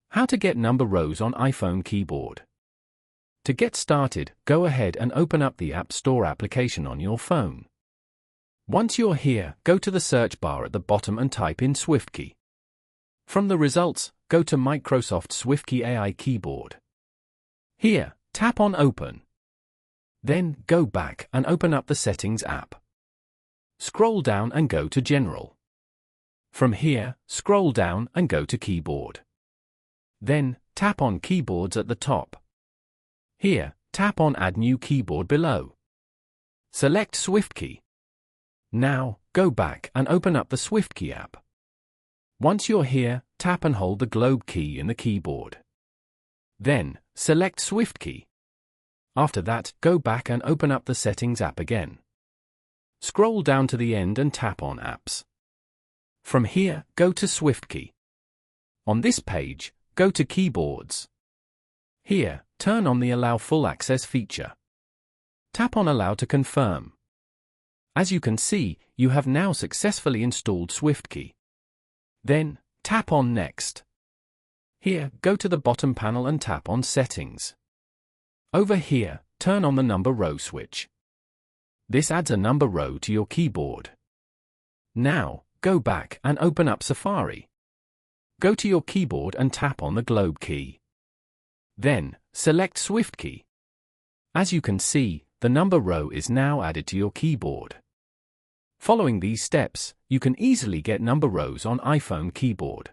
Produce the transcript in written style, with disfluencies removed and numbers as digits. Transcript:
How to get number rows on iPhone keyboard. To get started, go ahead and open up the App Store application on your phone. Once you're here, go to the search bar at the bottom and type in SwiftKey. From the results, go to Microsoft SwiftKey AI Keyboard. Here, tap on Open. Then, go back and open up the Settings app. Scroll down and go to General. From here, scroll down and go to Keyboard. Then, tap on Keyboards at the top. Here, tap on Add New Keyboard below. Select SwiftKey. Now, go back and open up the SwiftKey app. Once you're here, tap and hold the globe key in the keyboard. Then, select SwiftKey. After that, go back and open up the Settings app again. Scroll down to the end and tap on Apps. From here, go to SwiftKey. On this page, go to Keyboards. Here, turn on the Allow Full Access feature. Tap on Allow to confirm. As you can see, you have now successfully installed SwiftKey. Then, tap on Next. Here, go to the bottom panel and tap on Settings. Over here, turn on the number row switch. This adds a number row to your keyboard. Now, go back and open up Safari. Go to your keyboard and tap on the globe key. Then, select SwiftKey. As you can see, the number row is now added to your keyboard. Following these steps, you can easily get number rows on iPhone keyboard.